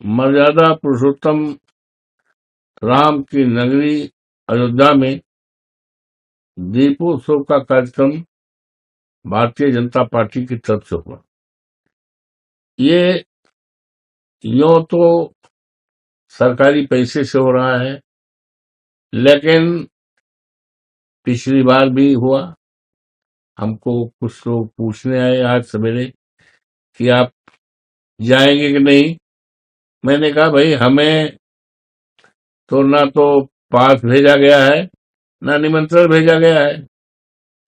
मर्यादा पुरुषोत्तम राम की नगरी अयोध्या में दीपोत्सव का कार्यक्रम भारतीय जनता पार्टी की तरफ से हुआ। ये यूं तो सरकारी पैसे से हो रहा है, लेकिन पिछली बार भी हुआ। हमको कुछ लोग पूछने आए आज सवेरे कि आप जाएंगे कि नहीं। मैंने कहा भाई हमें तो ना तो पास भेजा गया है ना निमंत्रण भेजा गया है,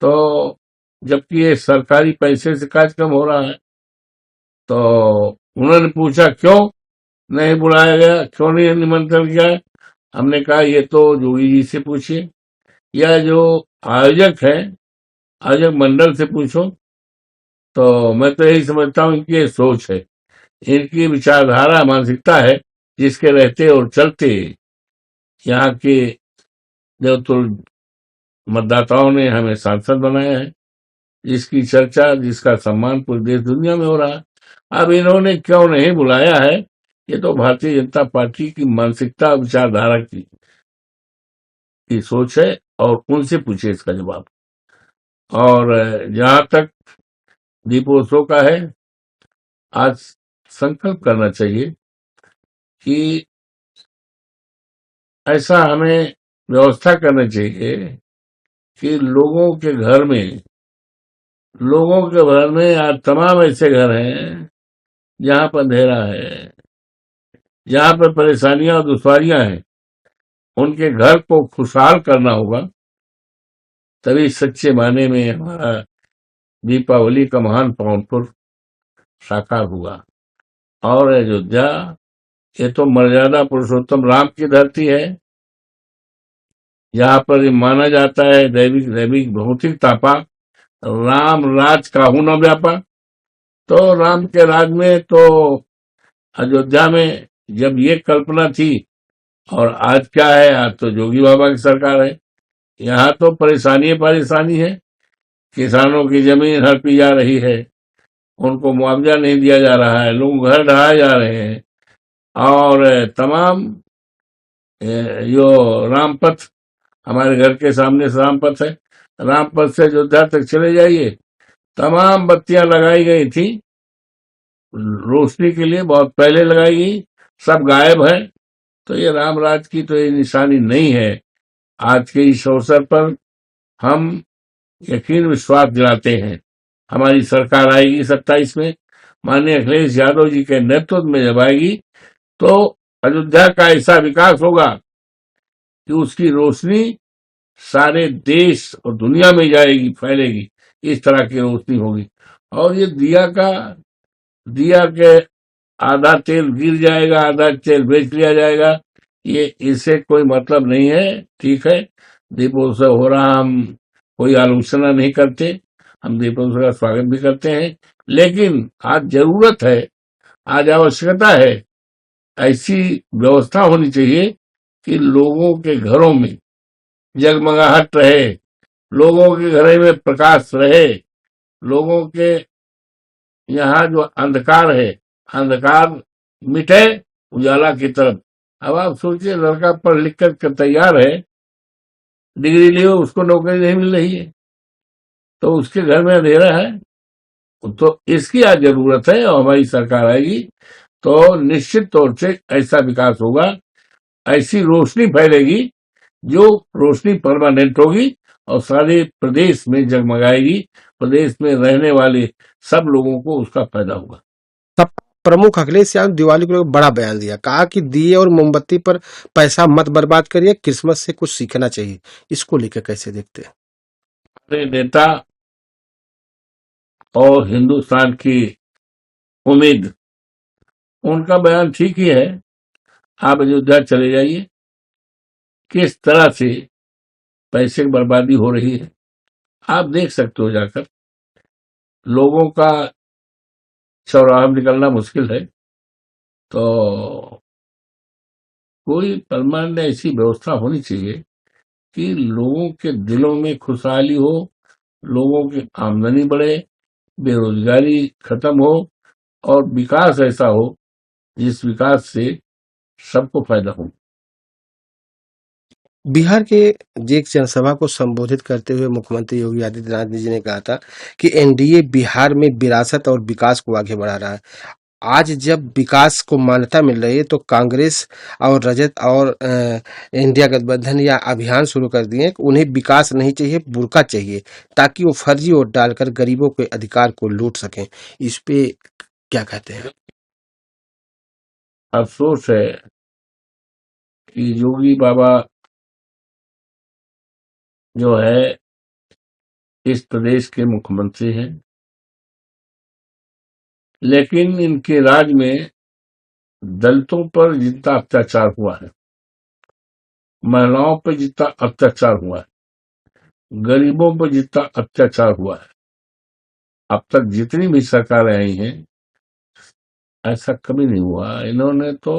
तो जबकि ये सरकारी पैसे से कार्यक्रम हो रहा है। तो उन्होंने पूछा क्यों नहीं बुलाया गया, क्यों नहीं निमंत्रण किया है। हमने कहा ये तो जोगी जी से पूछिए या जो आयोजक है आयोजक मंडल से पूछो। तो मैं तो यही समझता हूँ इनकी ये सोच है, इनकी विचारधारा मानसिकता है, जिसके रहते और चलते यहाँ के जो तो मतदाताओं ने हमें सांसद बनाया है, जिसकी चर्चा जिसका सम्मान पूरे देश दुनिया में हो रहा है। अब इन्होंने क्यों नहीं बुलाया है, ये तो भारतीय जनता पार्टी की मानसिकता विचारधारा की सोच है, और उनसे पूछे इसका जवाब। और जहां तक दीपोत्सव का है, आज संकल्प करना चाहिए कि ऐसा हमें व्यवस्था करनी चाहिए कि लोगों के घर में आज तमाम ऐसे घर हैं जहां पर अंधेरा है, जहां पर परेशानियां और दुश्वारियां हैं। उनके घर को खुशहाल करना होगा, तभी सच्चे मायने में हमारा दीपावली का महान पर्व साकार हुआ। और अयोध्या ये तो मर्यादा पुरुषोत्तम राम की धरती है, जहां पर ये माना जाता है दैविक दैविक भौतिक तापा राम राज काहू न व्यापा। तो राम के राज में तो अयोध्या में जब ये कल्पना थी, और आज क्या है, आज तो जोगी बाबा की सरकार है। यहाँ तो परेशानी है, किसानों की जमीन हड़पी जा रही है, उनको मुआवजा नहीं दिया जा रहा है, लोग घर ढहाए जा रहे हैं। और तमाम जो रामपथ, हमारे घर के सामने से रामपथ है, रामपथ से अयोध्या तक चले जाइए, तमाम बत्तियां लगाई गई थी रोशनी के लिए, बहुत पहले लगाई गई, सब गायब है। तो ये रामराज की तो ये निशानी नहीं है। आज के इस अवसर पर हम यकीन विश्वास दिलाते हैं, हमारी सरकार आएगी 27 में, माननीय अखिलेश यादव जी के नेतृत्व में जब आएगी, तो अयोध्या का ऐसा विकास होगा कि उसकी रोशनी सारे देश और दुनिया में जाएगी, फैलेगी। इस तरह की रोशनी होगी। और ये दिया के आधा तेल गिर जाएगा, आधा तेल बेच लिया जाएगा, ये इससे कोई मतलब नहीं है। ठीक है, दीपोत्सव हो रहा, हम कोई आलोचना नहीं करते, हम दीपोत्सव का स्वागत भी करते हैं, लेकिन आज जरूरत है, आज आवश्यकता है, ऐसी व्यवस्था होनी चाहिए कि लोगों के घरों में जगमगाहट रहे, लोगों के घरों में प्रकाश रहे, लोगों के यहाँ जो अंधकार है, अंधकार मिटे उजाला की तरफ। अब आप सोचिए, लड़का पढ़ लिख कर तैयार है, डिग्री लिए, उसको नौकरी नहीं मिल रही है, तो उसके घर में अंधेरा है। तो इसकी आज जरूरत है, और हमारी सरकार आएगी तो निश्चित तौर से ऐसा विकास होगा, ऐसी रोशनी फैलेगी, जो रोशनी परमानेंट होगी और सारे प्रदेश में जगमगाएगी। प्रदेश में रहने वाले सब लोगों को उसका फायदा होगा। सब प्रमुख अखिलेश यादव दिवाली को लेकर बड़ा बयान दिया, कहा कि दिए और मोमबत्ती पर पैसा मत बर्बाद करिए, क्रिसमस से कुछ सीखना चाहिए। इसको लेकर कैसे देखते हैं? हमारे नेता और हिंदुस्तान की उम्मीद, उनका बयान ठीक ही है। आप अयोध्या चले जाइए, किस तरह से पैसे की बर्बादी हो रही है आप देख सकते हो जाकर। लोगों का चौराहा निकलना मुश्किल है, तो कोई परमानेंट ऐसी व्यवस्था होनी चाहिए कि लोगों के दिलों में खुशहाली हो, लोगों की आमदनी बढ़े, बेरोजगारी खत्म हो, और विकास ऐसा हो जिस विकास से सबको फायदा हो। बिहार के एक जनसभा को संबोधित करते हुए मुख्यमंत्री योगी आदित्यनाथ जी ने कहा था कि एनडीए बिहार में विरासत और विकास को आगे बढ़ा रहा है। आज जब विकास को मान्यता मिल रही है तो कांग्रेस और रजत और इंडिया गठबंधन या अभियान शुरू कर दिए कि उन्हें विकास नहीं चाहिए, बुरका चाहिए, ताकि वो फर्जी वोट डालकर गरीबों के अधिकार को लूट सकें। इस पे क्या कहते हैं? अफसोस है कि योगी बाबा जो है इस प्रदेश के मुख्यमंत्री हैं, लेकिन इनके राज में दलितों पर जितना अत्याचार हुआ है, महिलाओं पर जितना अत्याचार हुआ है, गरीबों पर जितना अत्याचार हुआ है, अब तक जितनी भी सरकारें आई हैं ऐसा कभी नहीं हुआ। इन्होंने तो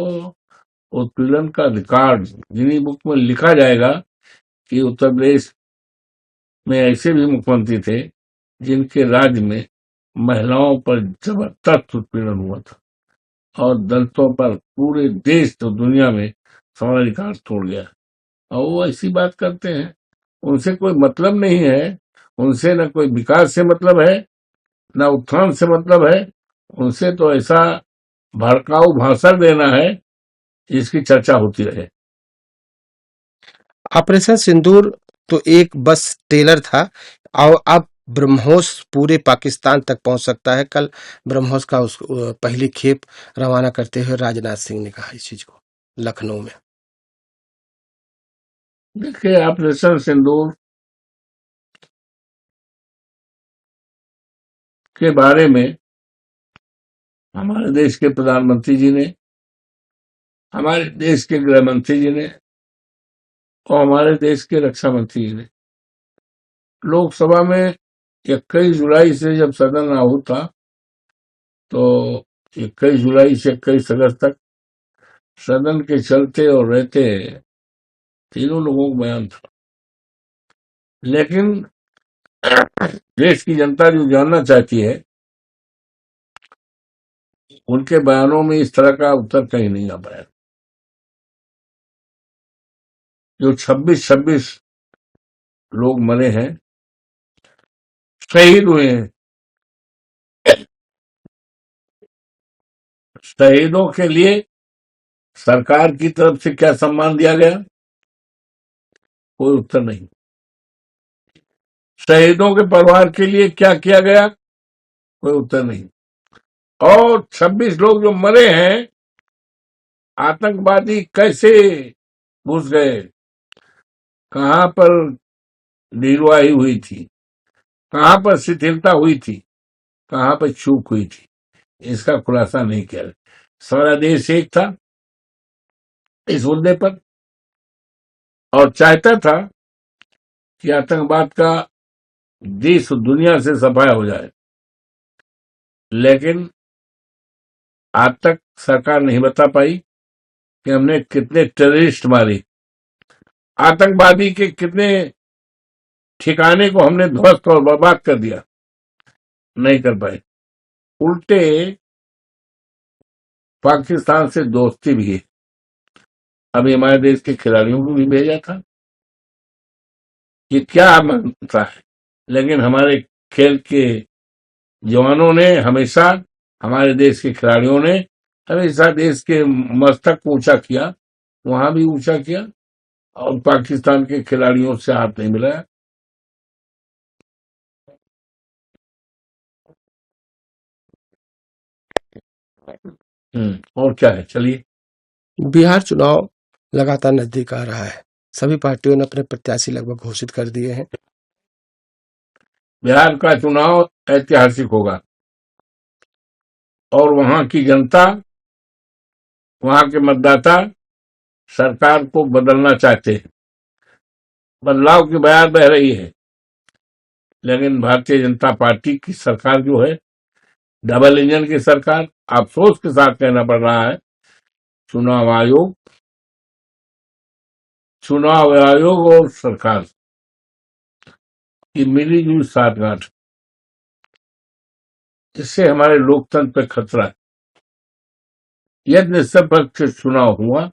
उत्पीड़न का रिकॉर्ड जिन्हीं बुक में लिखा जाएगा कि उत्तर प्रदेश में ऐसे भी मुख्यमंत्री थे जिनके राज्य में महिलाओं पर जबरदस्त उत्पीड़न हुआ था और दलितों पर पूरे देश तो दुनिया में सारा रिकॉर्ड तोड़ गया। और वो ऐसी बात करते हैं, उनसे कोई मतलब नहीं है, उनसे न कोई विकास से मतलब है, न उत्थान से मतलब है, उनसे तो ऐसा भड़काऊ भाषण देना है जिसकी चर्चा होती रहे। ऑपरेशन सिंदूर तो एक बस टेलर था और अब ब्रह्मोस पूरे पाकिस्तान तक पहुंच सकता है। कल ब्रह्मोस का पहली खेप रवाना करते हुए राजनाथ सिंह ने कहा इस चीज को लखनऊ में। देखिए, ऑपरेशन सिंदूर के बारे में हमारे देश के प्रधानमंत्री जी ने, हमारे देश के गृह मंत्री जी ने और हमारे देश के रक्षा मंत्री जी ने लोकसभा में 21 जुलाई से जब सदन आहूत था तो 21 जुलाई से 21 अगस्त तक सदन के चलते और रहते तीनों लोगों को बयान था। लेकिन देश की जनता जो जानना चाहती है, उनके बयानों में इस तरह का उत्तर कहीं नहीं आ पाया। जो 26-26 लोग मरे हैं, शहीद हुए हैं, शहीदों के लिए सरकार की तरफ से क्या सम्मान दिया गया, कोई उत्तर नहीं। शहीदों के परिवार के लिए क्या किया गया, कोई उत्तर नहीं। और 26 लोग जो मरे हैं, आतंकवादी कैसे घुस गए, कहां पर ढिलवाई हुई थी, कहां पर शिथिलता हुई थी, कहां पर चूक हुई थी, इसका खुलासा नहीं किया। सारा देश एक था इस मुद्दे पर और चाहता था कि आतंकवाद का देश दुनिया से सफाया हो जाए, लेकिन आज तक सरकार नहीं बता पाई कि हमने कितने टेररिस्ट मारे, आतंकवादी के कितने ठिकाने को हमने ध्वस्त और बर्बाद कर दिया, नहीं कर पाए। उल्टे पाकिस्तान से दोस्ती भी है। अभी हमारे देश के खिलाड़ियों को भी भेजा था, ये क्या मानता है, लेकिन हमारे खेल के जवानों ने हमेशा, हमारे देश के खिलाड़ियों ने हमेशा देश के मस्तक को ऊंचा किया, वहां भी ऊंचा किया और पाकिस्तान के खिलाड़ियों से हाथ नहीं मिलाया। और क्या है, चलिए। बिहार चुनाव लगातार नजदीक आ रहा है। सभी पार्टियों ने अपने प्रत्याशी लगभग घोषित कर दिए हैं। बिहार का चुनाव ऐतिहासिक होगा और वहां की जनता, वहां के मतदाता सरकार को बदलना चाहते हैं। बदलाव की बयार बह रही है, लेकिन भारतीय जनता पार्टी की सरकार जो है, डबल इंजन की सरकार, अफसोस के साथ कहना पड़ रहा है, चुनाव आयोग और सरकार की मिलीजुली साठगांठ, इससे हमारे लोकतंत्र पर खतरा है। यदि निष्पक्ष चुनाव हुआ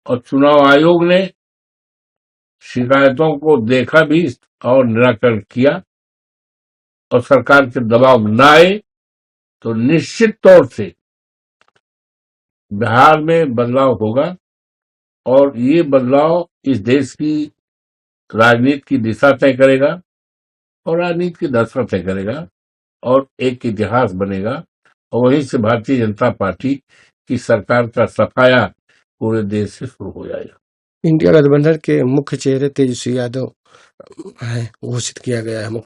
और चुनाव आयोग ने शिकायतों को देखा भी और निराकरण किया और सरकार के दबाव न आए, तो निश्चित तौर से बिहार में बदलाव होगा और ये बदलाव इस देश की राजनीति की दिशा तय करेगा और राजनीति की दशा तय करेगा और एक इतिहास बनेगा। और वहीं से भारतीय जनता पार्टी की सरकार का सफाया पूरे देश से शुरू हो जाएगा। इंडिया गठबंधन के मुख्य चेहरे तेजस्वी यादव है घोषित किया गया है।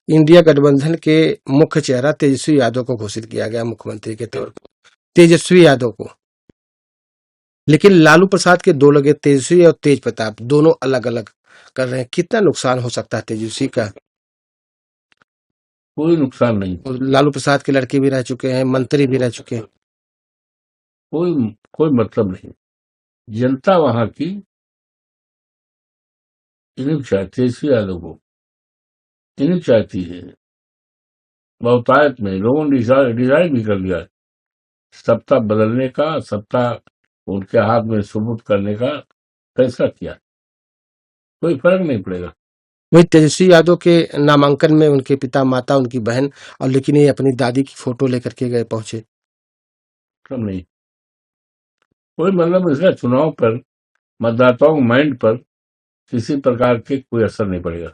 इंडिया गठबंधन के मुख्य चेहरा तेजस्वी यादव को घोषित किया गया मुख्यमंत्री के तौर पर, तेजस्वी यादव को। लेकिन लालू प्रसाद के दो लगे, तेजस्वी और तेज प्रताप, दोनों अलग अलग कर रहे हैं। कितना नुकसान हो सकता है तेजस्वी का? कोई नुकसान नहीं, और लालू प्रसाद के लड़के भी रह चुके हैं, मंत्री भी रह चुके हैं। कोई कोई मतलब नहीं। जनता वहां की इन्हीं चाहती, तेजस्वी यादव को इन्हीं चाहती है। बहुतायत में लोगों ने डिसाइड भी कर लिया है, सत्ता बदलने का, सत्ता उनके हाथ में सुपुर्द करने का फैसला किया। कोई फर्क नहीं पड़ेगा। वही तेजस्वी यादव के नामांकन में उनके पिता, माता, उनकी बहन, और लेकिन ये अपनी दादी की फोटो लेकर के गए पहुंचे। मतलब नहीं, कोई मतलब इसका चुनाव पर, मतदाताओं माइंड पर किसी प्रकार के कोई असर नहीं पड़ेगा।